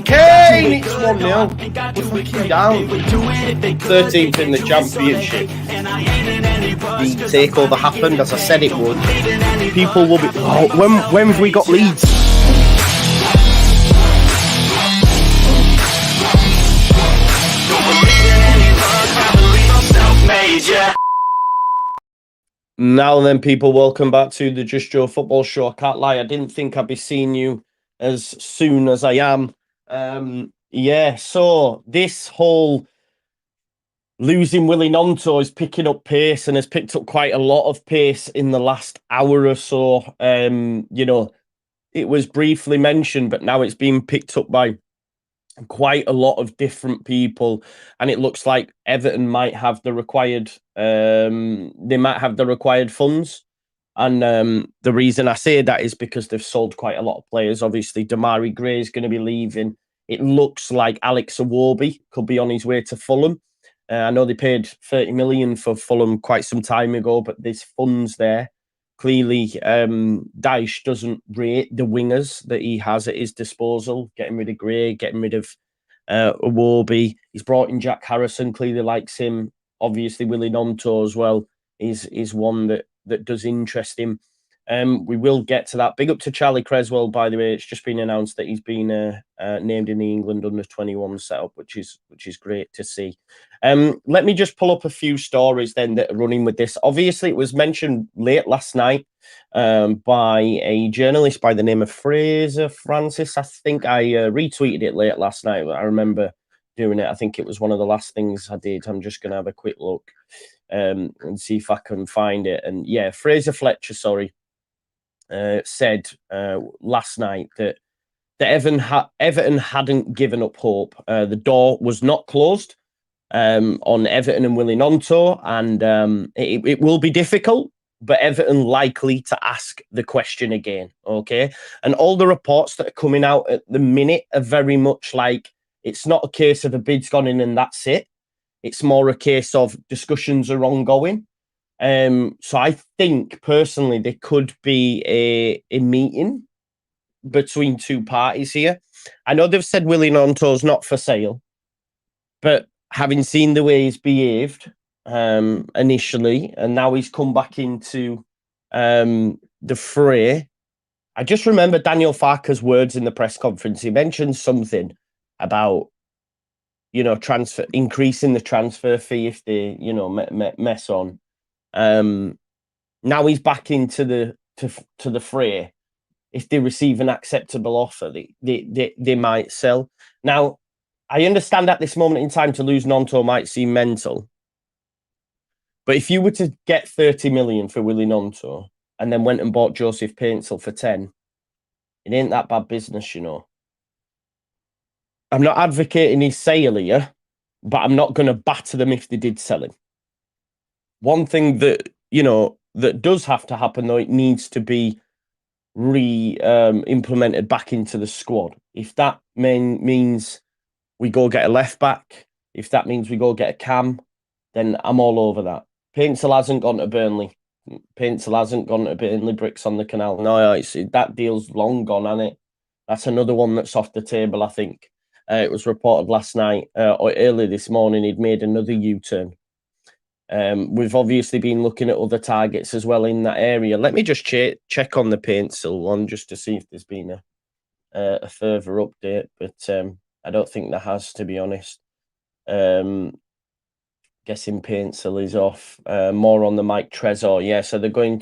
Kane, it's 1-0. We're fucking down. 13th in the championship. The takeover happened, as I said it would. People will be... Oh, when have we got Leeds? Now then, people, welcome back to the Just Joe Football Show. I can't lie, I didn't think I'd be seeing you as soon as I am. So this whole losing Willie Gnonto is picking up pace and has picked up quite a lot of pace in the last hour or so. It was briefly mentioned, but now it's being picked up by quite a lot of different people, and it looks like Everton might have the required funds. And the reason I say that is because they've sold quite a lot of players. Obviously, Damari Gray is going to be leaving. It looks like Alex Iwobi could be on his way to Fulham. I know they paid 30 million for Fulham quite some time ago, but there's funds there. Clearly, Dyche doesn't rate the wingers that he has at his disposal. Getting rid of Gray, getting rid of Iwobi. He's brought in Jack Harrison. Clearly likes him. Obviously, Willie Gnonto as well is one that does interest him. We will get to that. Big up to Charlie Creswell, by the way. It's just been announced that he's been named in the England under-21 setup, which is great to see. Let me just pull up a few stories then that are running with this. Obviously, it was mentioned late last night by a journalist by the name of Fraser Francis. I think I retweeted it late last night. I remember doing it. I think it was one of the last things I did. I'm just going to have a quick look and see if I can find it. And yeah, Fraser Fletcher, said last night that Everton hadn't given up hope. The door was not closed on Everton and Willie Gnonto, and it will be difficult, but Everton likely to ask the question again, okay? And all the reports that are coming out at the minute are very much like, it's not a case of a bid's gone in and that's it. It's more a case of discussions are ongoing. So I think personally there could be a meeting between two parties here. I know they've said Willie Gnonto's not for sale, but having seen the way he's behaved initially, and now he's come back into the fray. I just remember Daniel Farke's words in the press conference. He mentioned something about, increasing the transfer fee if they, mess on. Now he's back into the fray. If they receive an acceptable offer, they might sell. Now, I understand at this moment in time to lose Gnonto might seem mental, but if you were to get 30 million for Willie Gnonto and then went and bought Joseph Paintsil for 10, it ain't that bad business, I'm not advocating his sale here, but I'm not going to batter them if they did sell him. One thing that, that does have to happen, though, it needs to be implemented back into the squad. If that means we go get a left back, if that means we go get a cam, then I'm all over that. Paintsil hasn't gone to Burnley. Bricks on the canal. No, that deal's long gone, hasn't it? That's another one that's off the table, I think. It was reported last night or early this morning he'd made another U-turn. We've obviously been looking at other targets as well in that area. Let me just check on the Paintsil one just to see if there's been a further update, but I don't think there has, to be honest. Guessing Paintsil is off. More on the Mike Trezor. Yeah, so they're going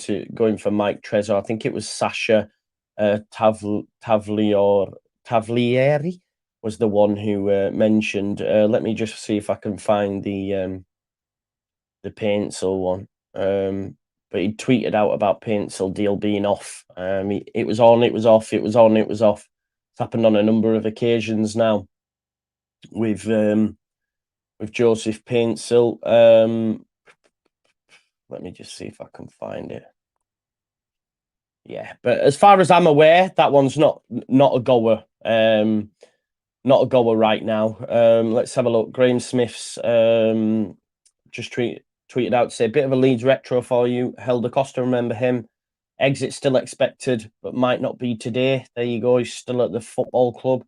for Mike Trezor. I think it was Sasha Tavlieri was the one who mentioned. Let me just see if I can find the Paintsil one. But he tweeted out about Paintsil deal being off. It was on, it was off, it was on, it was off. It's happened on a number of occasions now with Joseph Paintsil. Let me just see if I can find it. Yeah, but as far as I'm aware, that one's not a goer. Not a goer right now. Let's have a look. Graham Smith's just tweeted out to say, a bit of a Leeds retro for you. Helder Costa, remember him. Exit still expected, but might not be today. There you go. He's still at the football club.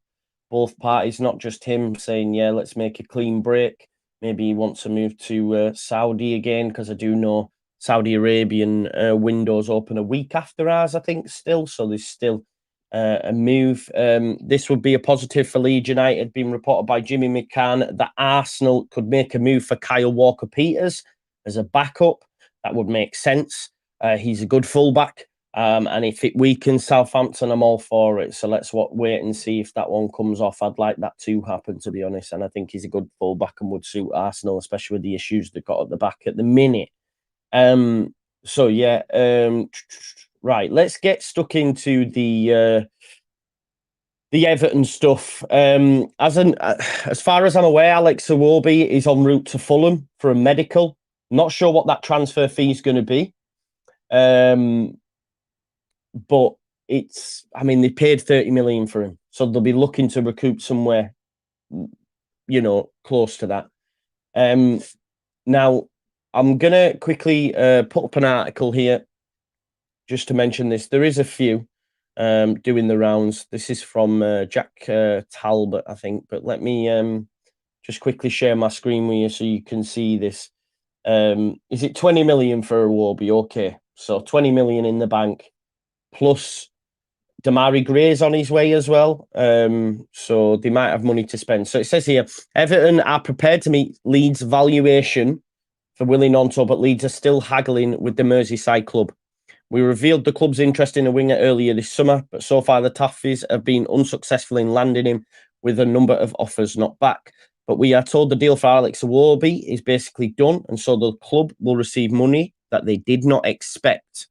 both parties, not just him saying, yeah, let's make a clean break. Maybe he wants to move to Saudi again, because I do know Saudi Arabian windows open a week after ours, I think, still. So there's still a move. This would be a positive for Leeds United, being reported by Jimmy McCann that Arsenal could make a move for Kyle Walker-Peters as a backup. That would make sense. He's a good fullback. And if it weakens Southampton, I'm all for it. So let's wait and see if that one comes off. I'd like that to happen, to be honest. And I think he's a good fullback and would suit Arsenal, especially with the issues they've got at the back at the minute. So yeah, right. Let's get stuck into the Everton stuff. As far as I'm aware, Alex Iwobi is en route to Fulham for a medical. Not sure what that transfer fee is going to be. But they paid 30 million for him, so they'll be looking to recoup somewhere, close to that. Now, I'm gonna quickly put up an article here just to mention this. There is a few doing the rounds. This is from Jack Talbot, I think. But let me just quickly share my screen with you so you can see this. Is it 20 million for Iwobi? Okay, so 20 million in the bank. Plus, Damari Gray's on his way as well. So they might have money to spend. So it says here, Everton are prepared to meet Leeds' valuation for Willie Gnonto, but Leeds are still haggling with the Merseyside club. We revealed the club's interest in a winger earlier this summer, but so far the Toffees have been unsuccessful in landing him with a number of offers not back. But we are told the deal for Alex Iwobi is basically done, and so the club will receive money that they did not expect.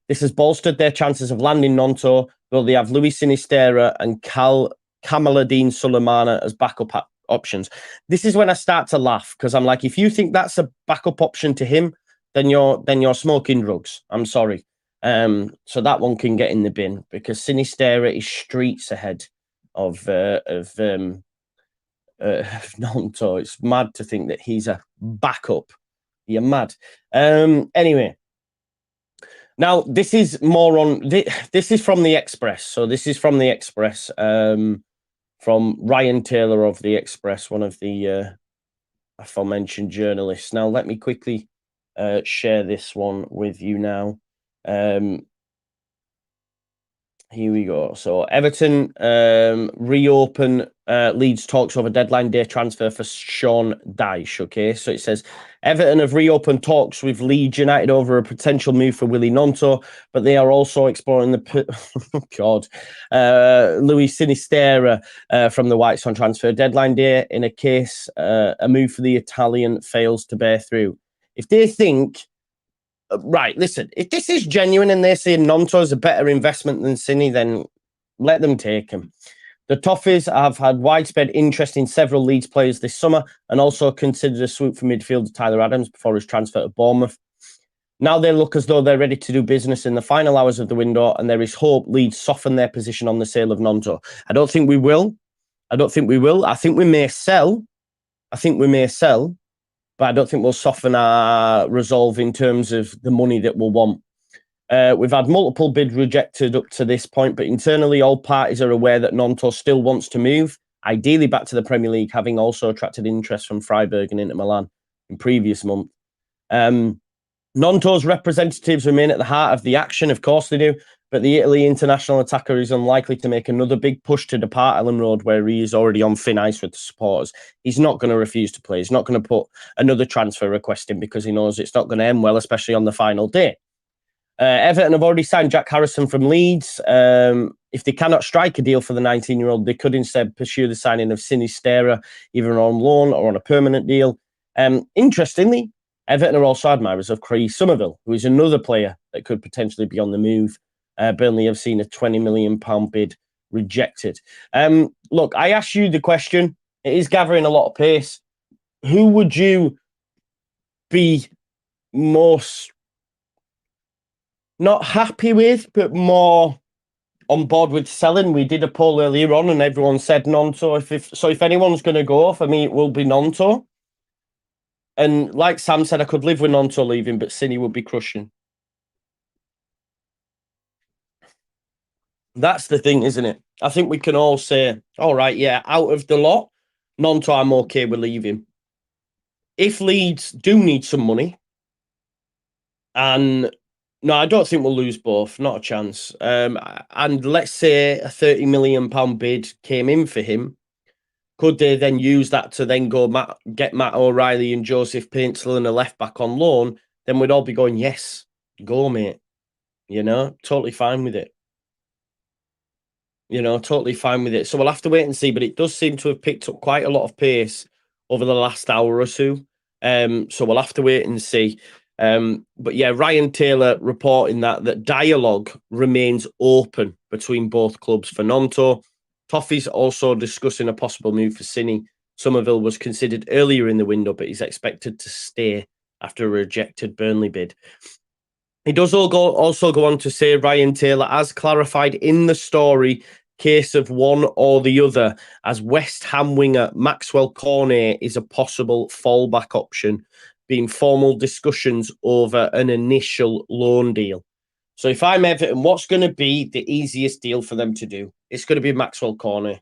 This has bolstered their chances of landing Gnonto, though they have Luis Sinisterra and Kamaluddin Sulemana as backup options. This is when I start to laugh, because I'm like, if you think that's a backup option to him, then you're smoking drugs. I'm sorry. So that one can get in the bin, because Sinisterra is streets ahead of Gnonto. It's mad to think that he's a backup. You're mad. Anyway. Now, this is more on... This is from the Express. So this is from the Express, from Ryan Taylor of the Express, one of the aforementioned journalists. Now, let me quickly share this one with you now. Here we go. So Everton reopen Leeds talks over deadline day transfer for Sean Dyche. Okay, so it says Everton have reopened talks with Leeds United over a potential move for Willie Gnonto, but they are also exploring Luis Sinisterra from the Whites on transfer deadline day in a case a move for the Italian fails to bear through. If they think... Right, listen, if this is genuine and they're saying Gnonto is a better investment than Cini, then let them take him. The Toffees have had widespread interest in several Leeds players this summer and also considered a swoop for midfielder Tyler Adams before his transfer to Bournemouth. Now they look as though they're ready to do business in the final hours of the window, and there is hope Leeds soften their position on the sale of Gnonto. I don't think we will. I think we may sell. But I don't think we'll soften our resolve in terms of the money that we'll want. We've had multiple bids rejected up to this point, but internally all parties are aware that Gnonto still wants to move, ideally back to the Premier League, having also attracted interest from Freiburg and Inter Milan in previous month. Gnonto's representatives remain at the heart of the action, of course they do, but the Italy international attacker is unlikely to make another big push to depart Ellen Road, where he is already on thin ice with the supporters. He's not going to refuse to play. He's not going to put another transfer request in because he knows it's not going to end well, especially on the final day. Everton have already signed Jack Harrison from Leeds. If they cannot strike a deal for the 19-year-old, they could instead pursue the signing of Sinisterra, either on loan or on a permanent deal. Interestingly, Everton are also admirers of Craig Somerville, who is another player that could potentially be on the move. Burnley have seen a £20 million bid rejected. Look, I asked you the question. It is gathering a lot of pace. Who would you be most not happy with, but more on board with selling? We did a poll earlier on and everyone said Gnonto. If anyone's going to go, for me, it will be Gnonto. And like Sam said, I could live with Gnonto leaving, but Cini would be crushing. That's the thing, isn't it? I think we can all say, all right, yeah, out of the lot, Gnonto, I'm okay with leaving. If Leeds do need some money, and no, I don't think we'll lose both, not a chance. And let's say a £30 million bid came in for him. Could they then use that to then go get Matt O'Reilly and Joseph Paintsell and a left back on loan? Then we'd all be going, yes, go, mate. Totally fine with it. Totally fine with it. So we'll have to wait and see. But it does seem to have picked up quite a lot of pace over the last hour or so. So we'll have to wait and see. But yeah, Ryan Taylor reporting that dialogue remains open between both clubs for Gnonto. Toffee's also discussing a possible move for Cine. Somerville was considered earlier in the window, but he's expected to stay after a rejected Burnley bid. He does also go on to say Ryan Taylor has clarified in the story case of one or the other, as West Ham winger Maxwell Cornet is a possible fallback option, being formal discussions over an initial loan deal. So if I'm Everton, what's going to be the easiest deal for them to do? It's going to be Maxwell Cornet.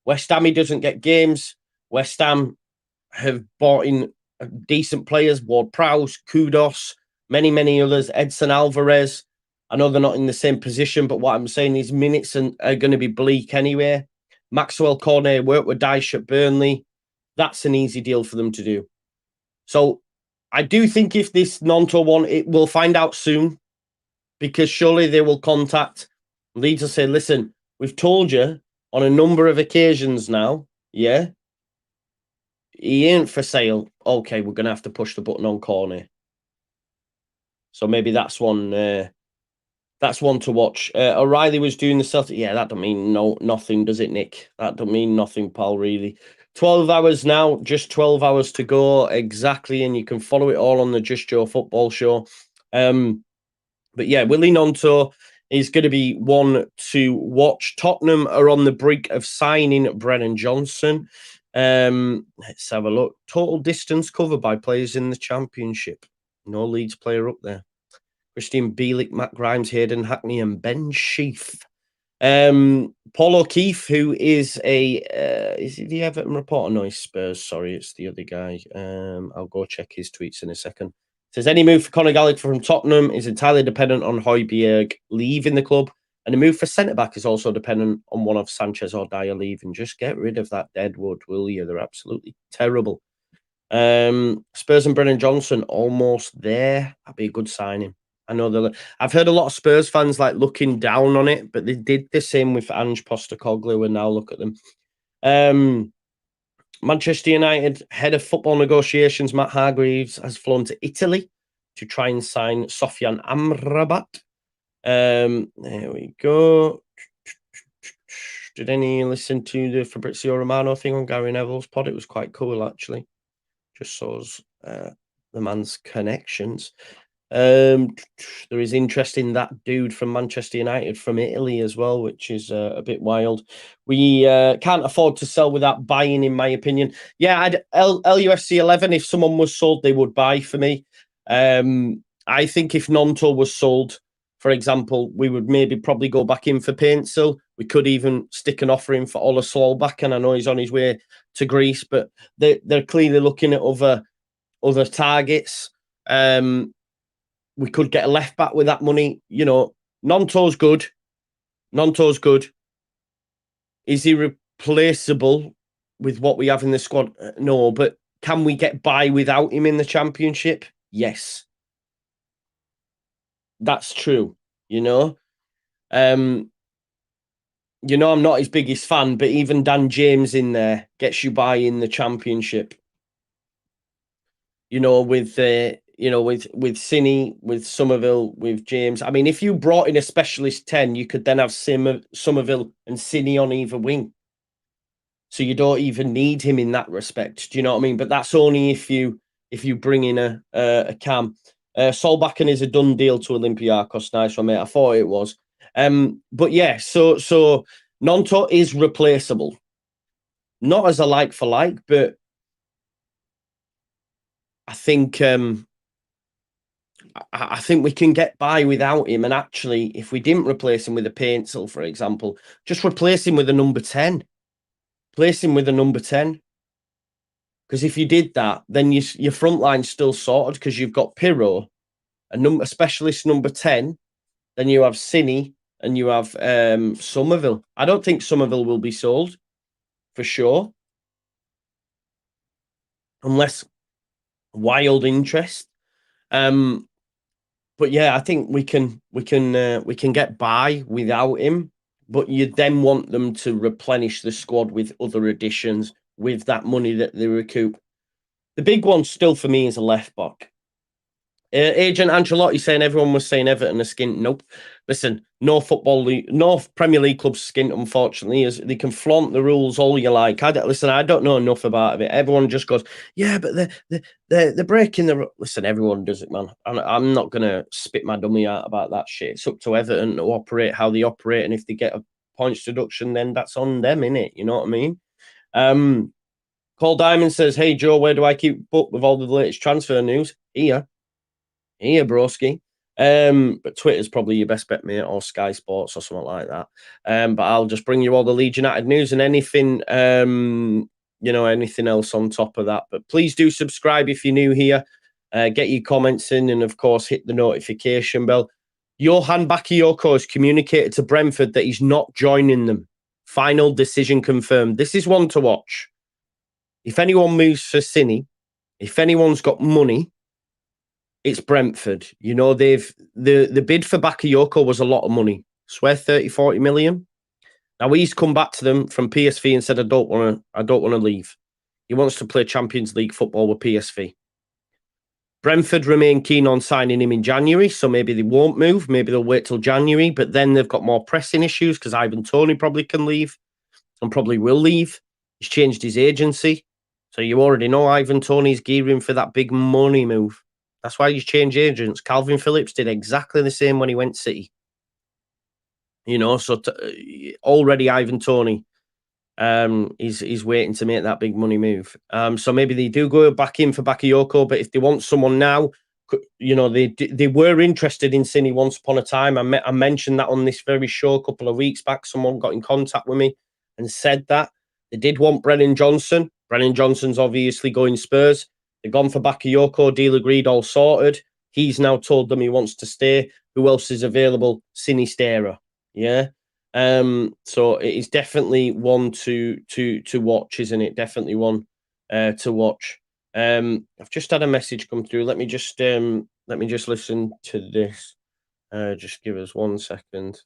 West Ham, he doesn't get games. West Ham have bought in decent players, Ward-Prowse, Kudos, many others, Edson Alvarez. I know they're not in the same position, but what I'm saying is minutes are going to be bleak anyway. Maxwell Cornet worked with Dyche at Burnley. That's an easy deal for them to do. So I do think if this Gnonto one, we'll find out soon, because surely they will contact Leeds and say, listen, we've told you on a number of occasions now, yeah, he ain't for sale. Okay, we're going to have to push the button on Cornet. So maybe that's one to watch. O'Reilly was doing the Celtic. Yeah, that don't mean nothing, does it, Nick? That don't mean nothing, pal, really. 12 hours now, just 12 hours to go exactly, and you can follow it all on the Just Joe Football Show. But yeah, Willie Gnonto is going to be one to watch. Tottenham are on the brink of signing Brennan Johnson. Let's have a look. Total distance covered by players in the Championship. No Leeds player up there. Christian Bielik, Matt Grimes, Hayden Hackney, and Ben Sheaf. Paul O'Keefe, who is is he the Everton reporter? No, he's Spurs. Sorry, it's the other guy. I'll go check his tweets in a second. Says any move for Conor Gallagher from Tottenham is entirely dependent on Højbjerg leaving the club, and a move for centre back is also dependent on one of Sanchez or Dyer leaving. Just get rid of that deadwood, will you? They're absolutely terrible. Spurs and Brennan Johnson almost there. That'd be a good signing. I know I've heard a lot of Spurs fans looking down on it, but they did the same with Ange Postecoglou, and now look at them. Manchester United head of football negotiations, Matt Hargreaves, has flown to Italy to try and sign Sofyan Amrabat. There we go. Did any listen to the Fabrizio Romano thing on Gary Neville's pod? It was quite cool, actually. Just shows the man's connections. There is interest in that dude from Manchester United from Italy as well, which is a bit wild. We can't afford to sell without buying, in my opinion. Yeah, LUFC 11, if someone was sold, they would buy for me. I think if Gnonto was sold, for example, we would probably go back in for Paintsell. We could even stick an offer in for Ola Solback, and I know he's on his way to Greece, but they're clearly looking at other targets. We could get a left back with that money. Gnonto's good. Is he replaceable with what we have in the squad? No, but can we get by without him in the Championship? Yes. That's true, I'm not his biggest fan, but even Dan James in there gets you by in the Championship. With Cine, with Somerville, with James. I mean, if you brought in a specialist 10, you could then have Somerville and Cine on either wing. So you don't even need him in that respect. Do you know what I mean? But that's only if you bring in a cam. Solbakken is a done deal to Olympiacos. Nice one, mate. I thought it was. But yeah, so Gnonto is replaceable. Not as a like for like, but I think I think we can get by without him. And actually, if we didn't replace him with a Paintsel, for example, just replace him with a number 10. Place him with a number 10. Because if you did that, then your front line's still sorted because you've got Pirro, a specialist number 10. Then you have Cine and you have Somerville. I don't think Somerville will be sold for sure, unless wild interest. But yeah, I think we can get by without him. But you then want them to replenish the squad with other additions with that money that they recoup. The big one still for me is a left back. Agent Ancelotti saying everyone was saying Everton are skint. Nope. Listen, no football league, no Premier League clubs skint. Unfortunately, as they can flaunt the rules all you like. I don't know enough about it. Everyone just goes, yeah, but they're breaking the. Listen, everyone does it, man. I'm not gonna spit my dummy out about that shit. It's up to Everton to operate how they operate, and if they get a points deduction, then that's on them, innit? You know what I mean? Cole Diamond says, "Hey Joe, where do I keep up with all the latest transfer news?" Here, broski. But Twitter's probably your best bet, mate, or Sky Sports or something like that. But I'll just bring you all the Leeds United news and anything, anything else on top of that. But please do subscribe if you're new here. Get your comments in, and of course, hit the notification bell. Johan Bakayoko has communicated to Brentford that he's not joining them. Final decision confirmed. This is one to watch. If anyone moves for Cine, if anyone's got money, it's Brentford. You know, the bid for Bakayoko was a lot of money. Swear 30, 40 million. Now he's come back to them from PSV and said, I don't want to leave. He wants to play Champions League football with PSV. Brentford remain keen on signing him in January, so maybe they won't move. Maybe they'll wait till January, but then they've got more pressing issues because Ivan Toney probably can leave and probably will leave. He's changed his agency. So you already know Ivan Toney's gearing for that big money move. That's why you change agents. Calvin Phillips did exactly the same when he went City. You know, so already Ivan Toney is waiting to make that big money move. So maybe they do go back in for Bakayoko, but if they want someone now, you know, they were interested in Cine once upon a time. I mentioned that on this very show a couple of weeks back. Someone got in contact with me and said that they did want Brennan Johnson. Brennan Johnson's obviously going Spurs. They've gone for Bakayoko, deal agreed, all sorted. He's now told them he wants to stay. Who else is available? Sinisterra. Yeah. So it is definitely one to watch, isn't it? Definitely one to watch. I've just had a message come through. Let me just listen to this. Just give us 1 second.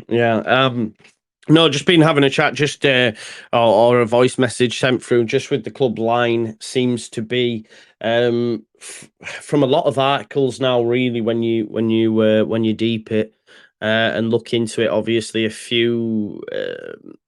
Yeah. No, just been having a chat, just or a voice message sent through, just with the club line seems to be from a lot of articles now. Really, when you deep it and look into it, obviously a few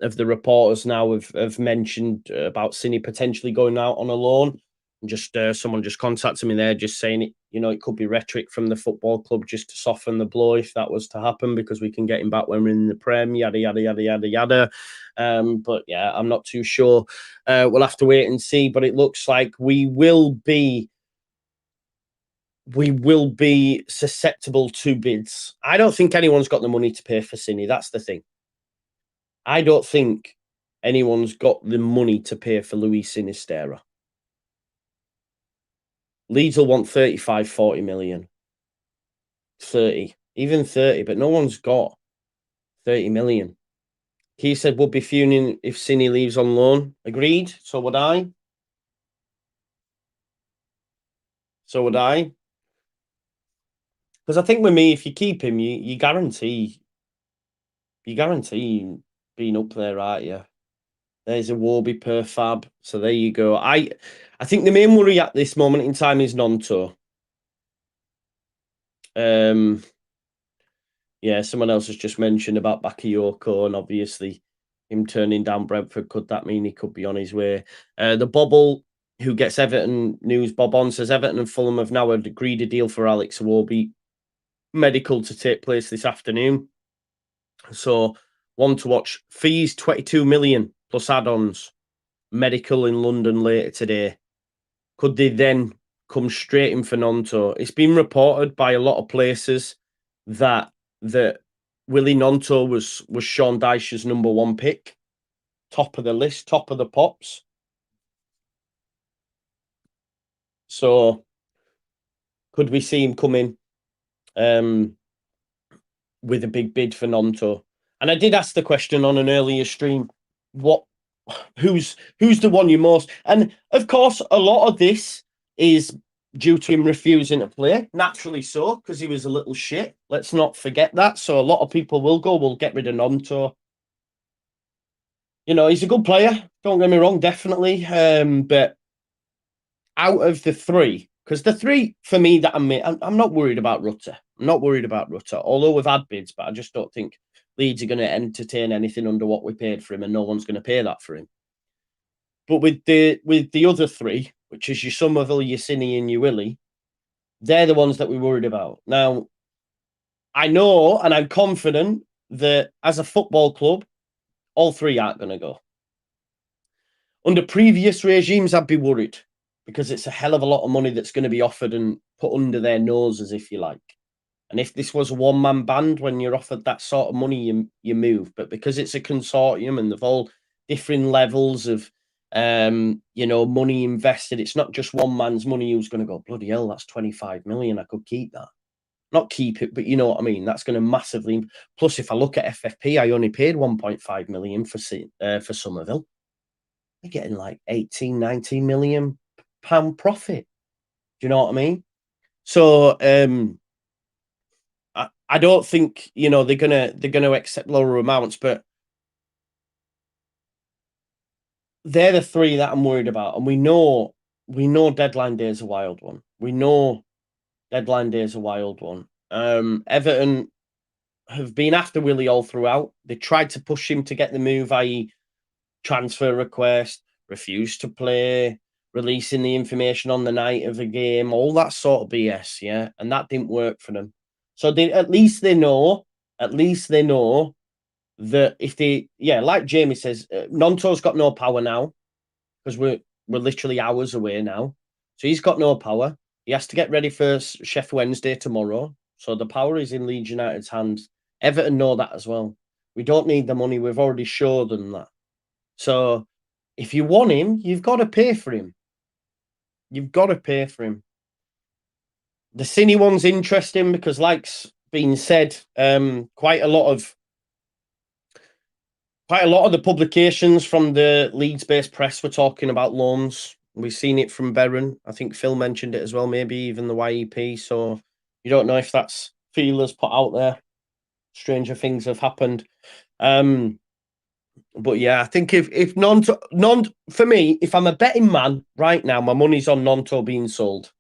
of the reporters now have mentioned about Cine potentially going out on a loan. Just someone just contacted me there, just saying it. You know, it could be rhetoric from the football club just to soften the blow if that was to happen, because we can get him back when we're in the Prem. Yada yada yada yada yada. But yeah, I'm not too sure. We'll have to wait and see. But it looks like we will be susceptible to bids. I don't think anyone's got the money to pay for Cine. That's the thing. I don't think anyone's got the money to pay for Luis Sinisterra. Leeds will want 35, 40 million. 30, even 30, but no one's got 30 million. He said would be fuming if Cine leaves on loan. Agreed. So would I. Because I think with me, if you keep him, you guarantee being up there, aren't you? There's a Warby per fab. So there you go. I think the main worry at this moment in time is Gnonto. Yeah, someone else has just mentioned about Bakayoko, and obviously him turning down Brentford. Could that mean he could be on his way? The Bobble, who gets Everton news, Bob on says Everton and Fulham have now agreed a deal for Alex Iwobi, medical to take place this afternoon. So, one to watch. Fees 22 million plus add-ons. Medical in London later today. Could they then come straight in for Gnonto? It's been reported by a lot of places that Willie Gnonto was Sean Dyche's number one pick, top of the list, top of the pops. So could we see him come in with a big bid for Gnonto? And I did ask the question on an earlier stream, who's the one you most? And of course, a lot of this is due to him refusing to play. Naturally so, because he was a little shit. Let's not forget that. So a lot of people will get rid of Gnonto. You know, he's a good player. Don't get me wrong, definitely. But out of the three, because the three for me that I'm not worried about Rutter. I'm not worried about Rutter, although we've had bids, but I just don't think Leeds are going to entertain anything under what we paid for him, and no one's going to pay that for him. But with the other three, which is your Somerville, your Cine, and your Willie, they're the ones that we're worried about. Now, I know and I'm confident that as a football club, all three aren't going to go. Under previous regimes, I'd be worried because it's a hell of a lot of money that's going to be offered and put under their noses, if you like. And if this was a one-man band, when you're offered that sort of money, you move. But because it's a consortium and they've all different levels of money invested, it's not just one man's money who's going to go, bloody hell, that's 25 million. I could keep that. Not keep it, but you know what I mean? That's going to massively. Plus, if I look at FFP, I only paid 1.5 million for Somerville. They're getting like 18, 19 million pound profit. Do you know what I mean? So I don't think they're gonna accept lower amounts, but they're the three that I'm worried about, and we know deadline day is a wild one. We know deadline day is a wild one. Everton have been after Willie all throughout. They tried to push him to get the move, i.e., transfer request, refused to play, releasing the information on the night of a game, all that sort of BS, yeah, and that didn't work for them. So at least they know that if they, like Jamie says, Gnonto's got no power now because we're literally hours away now. So he's got no power. He has to get ready for Chef Wednesday tomorrow. So the power is in Leeds United's hands. Everton know that as well. We don't need the money. We've already showed them that. So if you want him, you've got to pay for him. You've got to pay for him. The Cine one's interesting because, like's been said, quite a lot of the publications from the Leeds-based press were talking about loans. We've seen it from Berren. I think Phil mentioned it as well, maybe even the YEP. So you don't know if that's feelers put out there. Stranger things have happened. But yeah, I think if Gnonto for me, if I'm a betting man right now, my money's on Gnonto being sold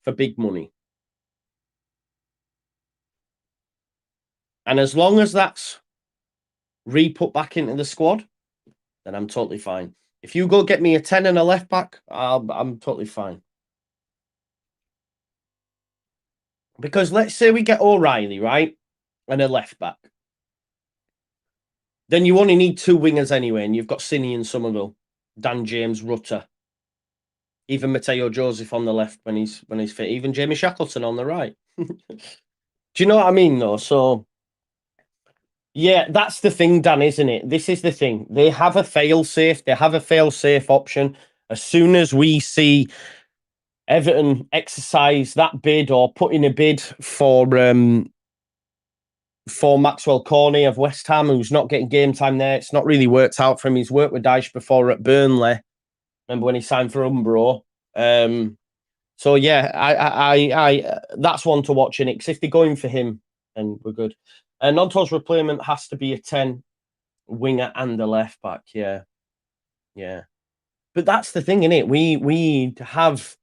for big money. And as long as that's re-put back into the squad, then I'm totally fine. If you go get me a 10 and a left back, I'm totally fine. Because let's say we get O'Reilly, right? And a left back. Then you only need two wingers anyway, and you've got Cine and Somerville, Dan James, Rutter, even Mateo Joseph on the left when he's fit, even Jamie Shackleton on the right. Do you know what I mean, though? So yeah, that's the thing, Dan, isn't it? This is the thing. They have a fail-safe. They have a fail-safe option. As soon as we see Everton exercise that bid or put in a bid for Maxwell Corney of West Ham, who's not getting game time there. It's not really worked out for him. He's worked with Dyche before at Burnley. Remember when he signed for Umbro? So yeah, I that's one to watch in it. Because if they're going for him, then we're good. Gnonto's replacement has to be a 10 winger and a left back. Yeah. But that's the thing, innit? We have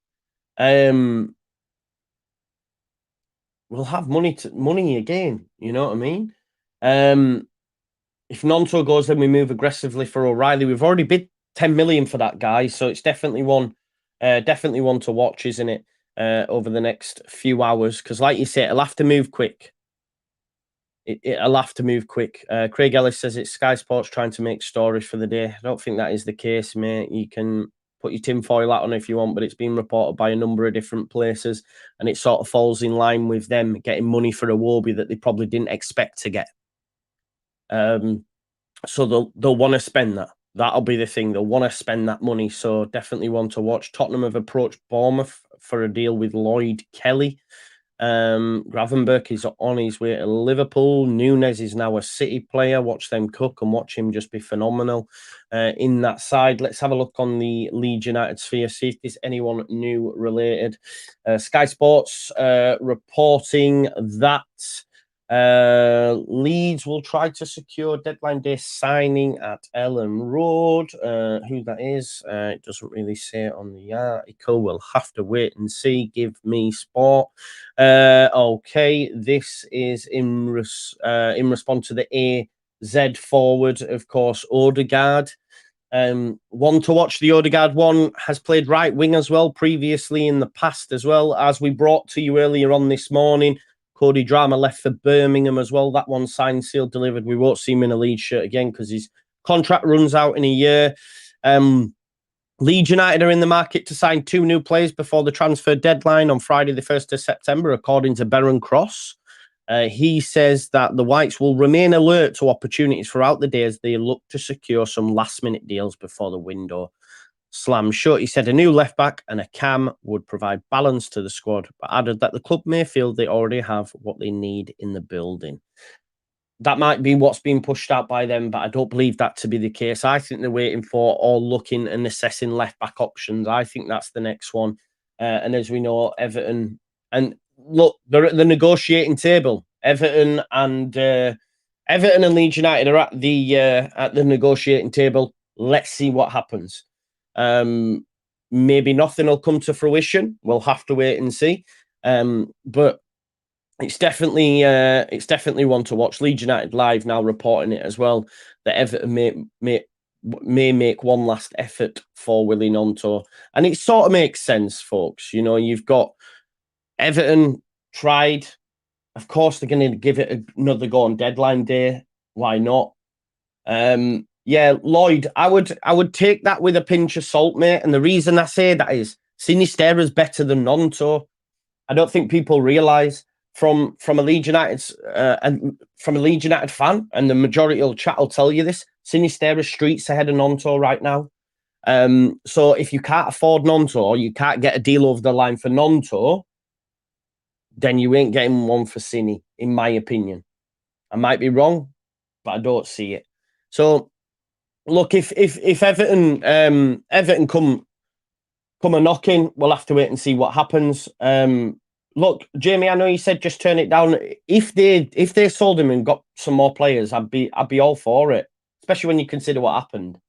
we'll have money again. You know what I mean? If Gnonto goes, then we move aggressively for O'Reilly. We've already bid 10 million for that guy, so it's definitely one to watch, isn't it? Over the next few hours, because like you say, it'll have to move quick. It'll have to move quick. Craig Ellis says it's Sky Sports trying to make stories for the day. I don't think that is the case, mate. You can put your tinfoil hat on if you want, but it's been reported by a number of different places, and it sort of falls in line with them getting money for Iwobi that they probably didn't expect to get. So they'll want to spend that. That'll be the thing. They'll want to spend that money. So definitely one to watch. Tottenham have approached Bournemouth for a deal with Lloyd Kelly. Gravenberch is on his way to Liverpool. Nunes is now a City player. Watch them cook and watch him just be phenomenal in that side. Let's have a look on the Leeds United sphere, see if there's anyone new related. Sky Sports reporting that Leeds will try to secure deadline day signing at Ellen Road. Who that is, it doesn't really say it on the article. We'll have to wait and see. Give me sport. Okay, this is in response to the AZ forward, of course, Odegaard. One to watch. The Odegaard one has played right wing as well previously in the past as well, as we brought to you earlier on this morning. Cody Drama left for Birmingham as well. That one signed, sealed, delivered. We won't see him in a Leeds shirt again because his contract runs out in a year. Leeds United are in the market to sign 2 new players before the transfer deadline on Friday, the 1st of September, according to Baron Cross. He says that the Whites will remain alert to opportunities throughout the day as they look to secure some last-minute deals before the window slams shut. He said a new left-back and a cam would provide balance to the squad, but added that the club may feel they already have what they need in the building. That might be what's being pushed out by them, but I don't believe that to be the case. I think they're waiting for or looking and assessing left-back options. I think that's the next one. And as we know, Everton, and look, they're at the negotiating table. Everton and Leeds United are at the negotiating table. Let's see what happens. Maybe nothing will come to fruition. We'll have to wait and see. But it's definitely one to watch. Leeds United Live now reporting it as well that Everton may make one last effort for Willie Gnonto, and it sort of makes sense, folks. You know, you've got Everton tried. Of course, they're going to give it another go on deadline day. Why not? Yeah, Lloyd, I would take that with a pinch of salt, mate. And the reason I say that is Sinisterra's better than Gnonto. I don't think people realise from a Leeds United and from a Leeds United fan, and the majority of the chat will tell you this. Sinisterra streets ahead of Gnonto right now. So if you can't afford Gnonto, or you can't get a deal over the line for Gnonto, then you ain't getting one for Cini, in my opinion. I might be wrong, but I don't see it. So look, if Everton come a knocking, we'll have to wait and see what happens. Look, Jamie, I know you said just turn it down. If they sold him and got some more players, I'd be all for it, especially when you consider what happened.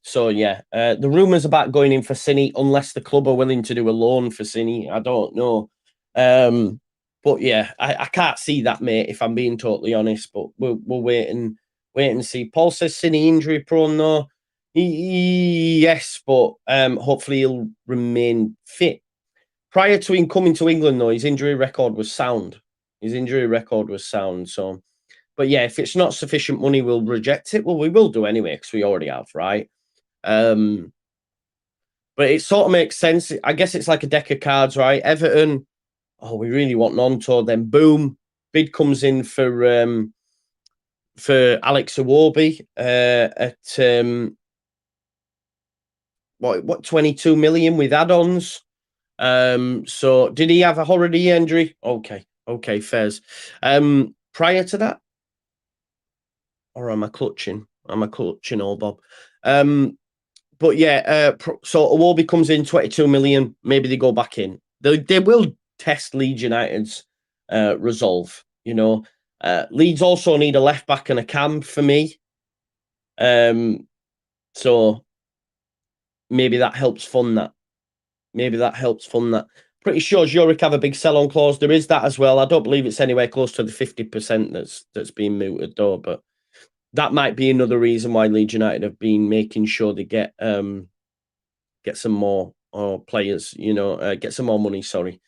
So yeah, the rumours about going in for Cini, unless the club are willing to do a loan for Cini, I don't know. But yeah, I can't see that, mate, if I'm being totally honest. But we'll wait and see. Paul says Cini injury prone though. Yes, but hopefully he'll remain fit. Prior to him coming to England, though, his injury record was sound. So, but yeah, if it's not sufficient money, we'll reject it. Well, we will do anyway because we already have, right? But it sort of makes sense. I guess it's like a deck of cards, right? Everton, oh, we really want Gnonto. Then boom, bid comes in for Alex Iwobi at what 22 million with add-ons. So did he have a holiday injury? Okay, fairs. Prior to that, or am I clutching? Old Bob. But yeah, so Iwobi comes in 22 million. Maybe they go back in. They will test Leeds United's resolve. You know, Leeds also need a left back and a cam for me. So maybe that helps fund that. Pretty sure Zurich have a big sell-on clause. There is that as well. I don't believe it's anywhere close to the 50% that's been mooted though, but that might be another reason why Leeds United have been making sure they get some more players, get some more money. Sorry.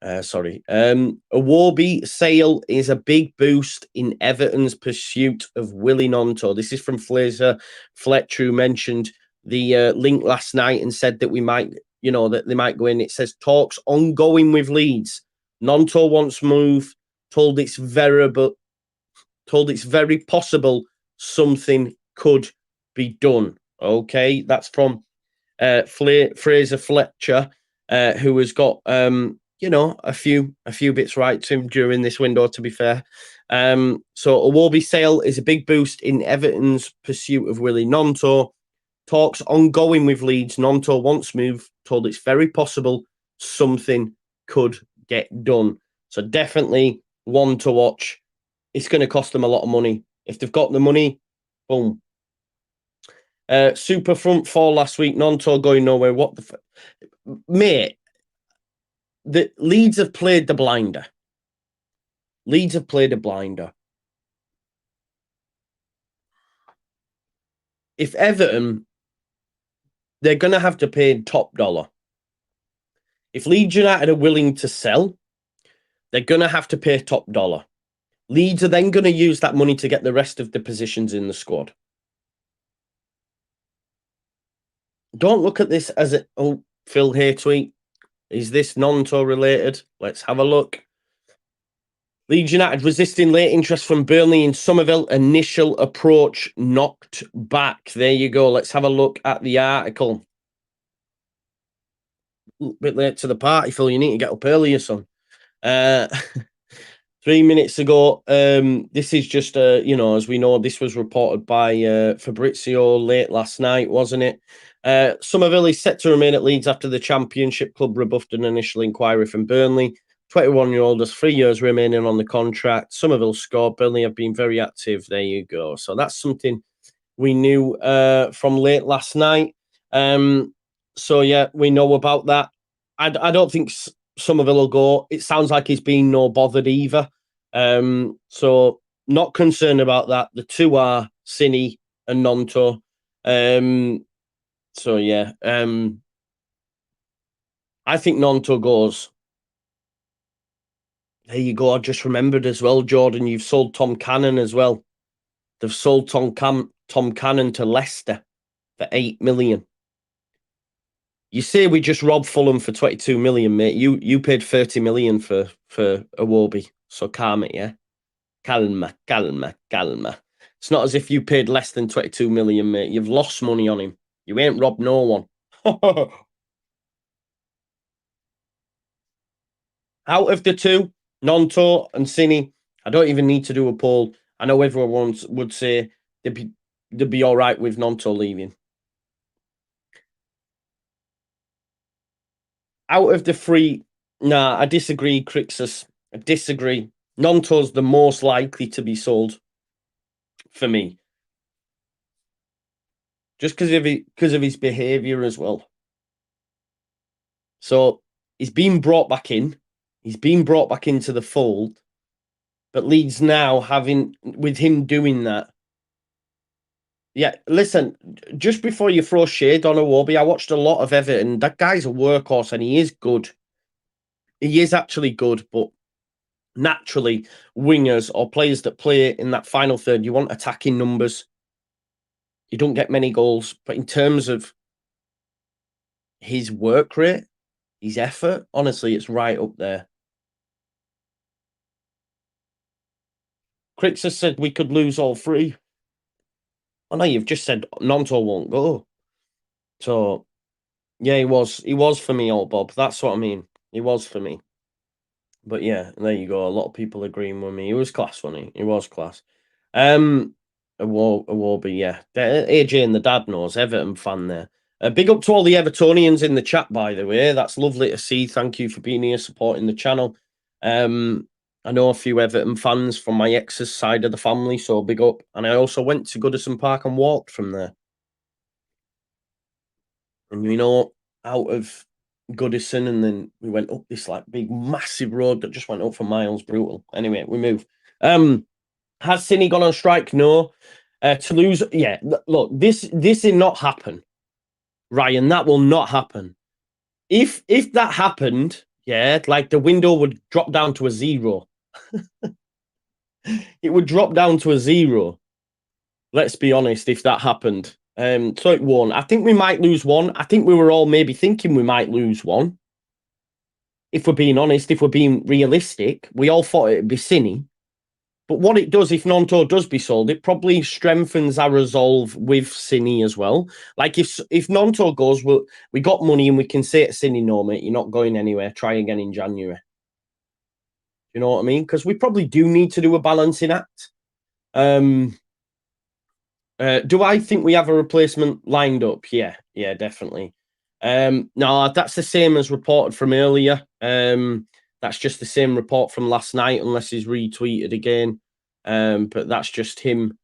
Awarby sale is a big boost in Everton's pursuit of Willie Gnonto. This is from Fraser Fletcher, who mentioned the link last night and said that we might, that they might go in. It says talks ongoing with Leeds. Gnonto wants move. Told it's very possible something could be done. Okay, that's from Fraser Fletcher, who has got a few bits right to him during this window, to be fair. So Awarby sale is a big boost in Everton's pursuit of Willie Gnonto. Talks ongoing with Leeds. Gnonto wants move. Told it's very possible something could get done. So definitely one to watch. It's going to cost them a lot of money. If they've got the money, boom. Super front four last week. Gnonto going nowhere. What the mate? The Leeds have played the blinder. Leeds have played a blinder. If Everton, they're going to have to pay top dollar. If Leeds United are willing to sell, they're going to have to pay top dollar. Leeds are then going to use that money to get the rest of the positions in the squad. Don't look at this as a Phil here tweet. Is this Gnonto related? Let's have a look. Leeds United resisting late interest from Burnley in Somerville. Initial approach knocked back. There you go. Let's have a look at the article. A bit late to the party, Phil. You need to get up earlier, son. 3 minutes ago. This is just, as we know, this was reported by Fabrizio late last night, wasn't it? Somerville is set to remain at Leeds after the Championship club rebuffed an initial inquiry from Burnley. 21-year-old has 3 years remaining on the contract. Somerville scored. Burnley have been very active. There you go. So that's something we knew from late last night. So, yeah, we know about that. I don't think Somerville will go. It sounds like he's been no bothered either. So not concerned about that. The two are Cini and Gnonto. So, yeah. I think Gnonto goes. There you go. I just remembered as well, Jordan, you've sold Tom Cannon as well. They've sold Tom Cannon to Leicester for 8 million. You say we just robbed Fulham for 22 million, mate. You paid 30 million for Awarby. So calm it, yeah? Calma. It's not as if you paid less than 22 million, mate. You've lost money on him. You ain't robbed no one. Out of the two, Gnonto and Cini, I don't even need to do a poll. I know everyone would say they'd be all right with Gnonto leaving. Out of the three, nah, I disagree, Crixus. I disagree. Gnonto's the most likely to be sold for me. Just because of his behaviour as well. So he's been brought back in. He's been brought back into the fold. But Leeds now with him doing that. Yeah, listen, just before you throw shade on Awarby, I watched a lot of Everton. That guy's a workhorse and he is good. He is actually good, but naturally, wingers or players that play in that final third, you want attacking numbers. You don't get many goals. But in terms of his work rate, his effort, honestly, it's right up there. Crix has said we could lose all three. Oh no, you've just said Gnonto won't go. So yeah, he was for me, old Bob. That's what I mean. He was for me. But yeah, there you go. A lot of people agreeing with me. He was class, wasn't he? He was class. Awarby, yeah. AJ and the dad knows. Everton fan there. Big up to all the Evertonians in the chat, by the way. That's lovely to see. Thank you for being here, supporting the channel. I know a few Everton fans from my ex's side of the family, so big up. And I also went to Goodison Park and walked from there. And out of Goodison, and then we went up this like big massive road that just went up for miles. Brutal. Anyway, we move. Has Cine gone on strike? No. Toulouse, yeah. Look, this did not happen, Ryan. That will not happen. If that happened, yeah, like the window would drop down to a 0. It would drop down to a 0. Let's be honest, if that happened. So it won. I think we might lose one. I think we were all maybe thinking we might lose one. If we're being honest, if we're being realistic, we all thought it'd be Cine. But what it does, if Gnonto does be sold, it probably strengthens our resolve with Cine as well. Like if Gnonto goes, we got money and we can say to Cine, no, mate, you're not going anywhere. Try again in January. You know what I mean? Because we probably do need to do a balancing act. Do I think we have a replacement lined up? Yeah, definitely. No, that's the same as reported from earlier. That's just the same report from last night, unless he's retweeted again. But that's just him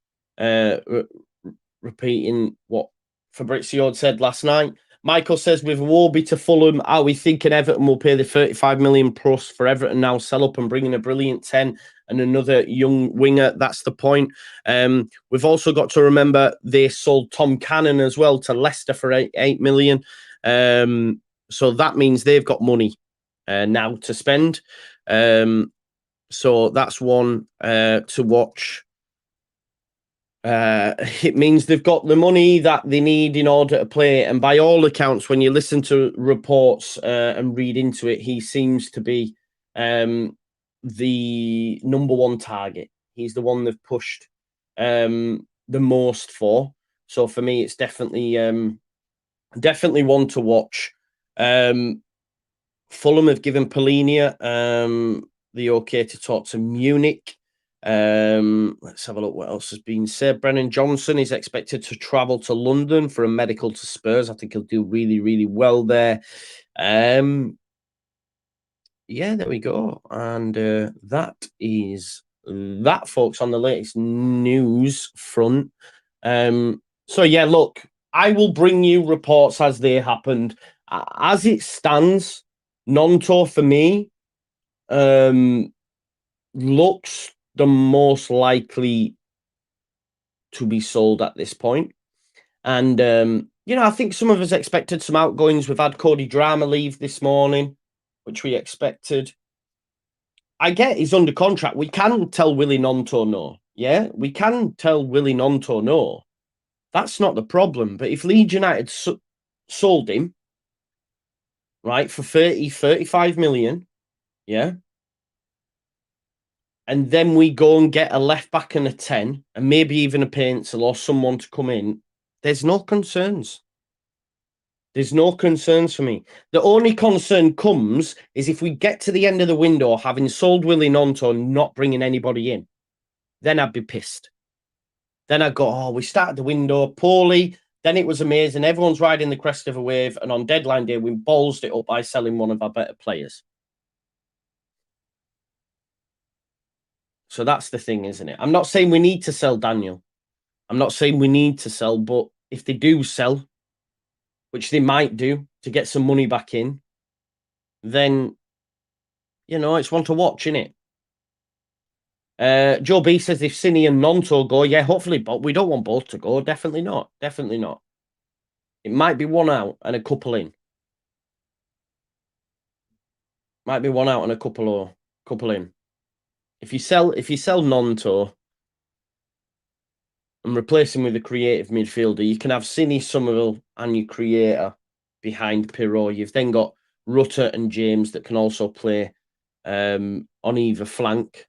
repeating what Fabrizio had said last night. Michael says, with Warby to Fulham, are we thinking Everton will pay the 35 million plus for Everton now sell up and bring in a brilliant 10 and another young winger? That's the point. We've also got to remember they sold Tom Cannon as well to Leicester for 8 million. So that means they've got money now to spend. So that's one to watch. It means they've got the money that they need in order to play. And by all accounts, when you listen to reports and read into it, he seems to be the number one target. He's the one they've pushed the most for. So for me, it's definitely one to watch. Fulham have given Polinia the okay to talk to Munich. Let's have a look what else has been said. Brennan Johnson is expected to travel to London for a medical to Spurs. I think he'll do really, really well there. Yeah, there we go. And that is that, folks, on the latest news front. So yeah, look, I will bring you reports as they happened. As it stands, Gnonto for me looks the most likely to be sold at this point. And, I think some of us expected some outgoings. We've had Cody Drama leave this morning, which we expected. I get he's under contract. We can tell Willie Gnonto no. Yeah, we can tell Willie Gnonto no. That's not the problem. But if Leeds United sold him, right, for 35 million, yeah, and then we go and get a left back and a 10, and maybe even a pencil or someone to come in, there's no concerns. There's no concerns for me. The only concern comes is if we get to the end of the window having sold Willie Gnonto and not bringing anybody in, then I'd be pissed. Then I'd go, oh, we started the window poorly, then it was amazing, everyone's riding the crest of a wave, and on deadline day, we ballsed it up by selling one of our better players. So that's the thing, isn't it? I'm not saying we need to sell Daniel. I'm not saying we need to sell, but if they do sell, which they might do to get some money back in, then, it's one to watch, isn't it? Joe B says if Cine and Gnonto go, yeah, hopefully, but we don't want both to go. Definitely not. Definitely not. It might be one out and a couple in. Might be one out and a couple in. If you sell Gnonto and replace him with a creative midfielder, you can have Cine, Somerville, and your creator behind Pirot. You've then got Rutter and James that can also play on either flank.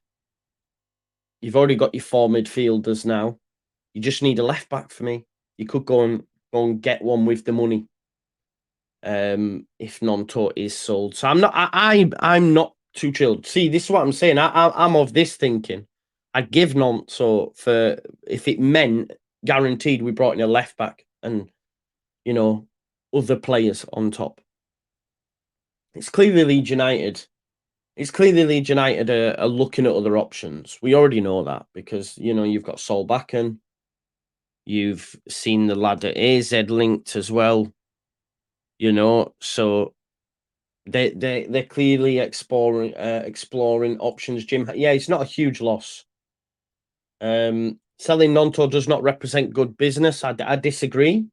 You've already got your 4 midfielders now. You just need a left back for me. You could go and get one with the money. If Gnonto is sold. So I'm not too chilled. See, this is what I'm saying. I'm of this thinking. I'd give Gnonto for if it meant guaranteed we brought in a left back and other players on top. It's clearly Leeds United. Are looking at other options. We already know that because you've got Solbakken. You've seen the lad at AZ linked as well. So They're clearly exploring options, Jim. Yeah, it's not a huge loss. Selling Gnonto does not represent good business. I disagree.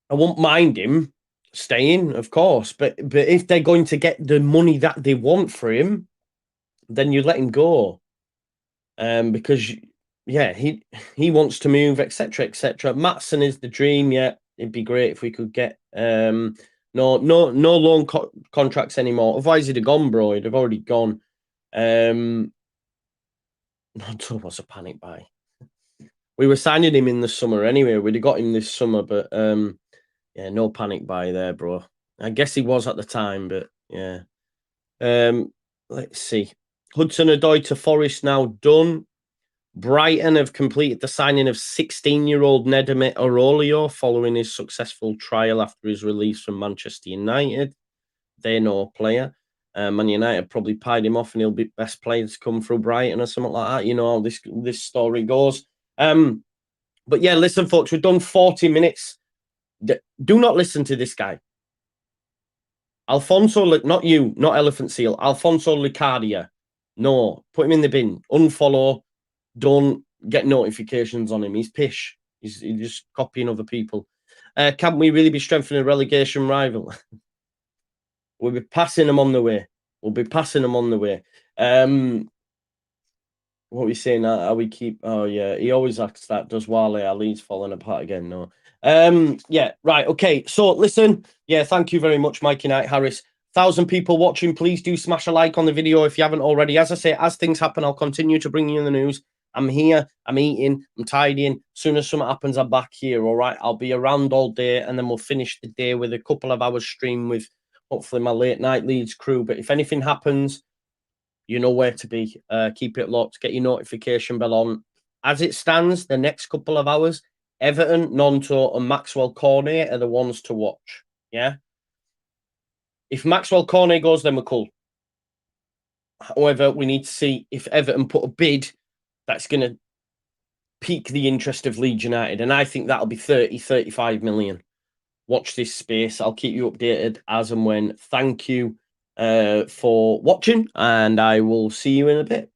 I won't mind him staying, of course, but if they're going to get the money that they want for him, then you let him go. Because yeah, he wants to move, etc., etc. Matson is the dream. Yeah, it'd be great if we could get no loan contracts anymore. Otherwise, he'd have gone, bro. He'd have already gone. Gnonto was a panic buy. We were signing him in the summer anyway. We'd have got him this summer, but yeah, no panic buy there, bro. I guess he was at the time, but yeah. Let's see. Hudson-Odoi to Forest now done. Brighton have completed the signing of 16-year-old Nedimit Aurelio following his successful trial after his release from Manchester United. They're no player. Man United probably pied him off and he'll be best player to come through Brighton or something like that. You know how this story goes. But yeah, listen, folks, we've done 40 minutes. Do not listen to this guy. Alfonso, not you, not Elephant Seal. Alfonso Licardia. No, put him in the bin. Unfollow. Don't get notifications on him. He's pish. He's just copying other people. Can't we really be strengthening a relegation rival? We'll be passing them on the way. We'll be passing them on the way. What are we saying? How we keep? Oh yeah, he always asks that. Does Wale our Leeds falling apart again? No. Yeah, right. Okay. So listen. Yeah, thank you very much, Mikey Knight Harris. 1,000 people watching. Please do smash a like on the video if you haven't already. As I say, as things happen, I'll continue to bring you the news. I'm here. I'm eating. I'm tidying. As soon as something happens, I'm back here. All right. I'll be around all day, and then we'll finish the day with a couple of hours stream with hopefully my late night Leeds crew. But if anything happens, you know where to be. Keep it locked. Get your notification bell on. As it stands, the next couple of hours, Everton, Gnonto, and Maxwell Cornet are the ones to watch. Yeah. If Maxwell Cornet goes, then we're cool. However, we need to see if Everton put a bid that's going to pique the interest of Leeds United. And I think that'll be 30, 35 million. Watch this space. I'll keep you updated as and when. Thank you for watching, and I will see you in a bit.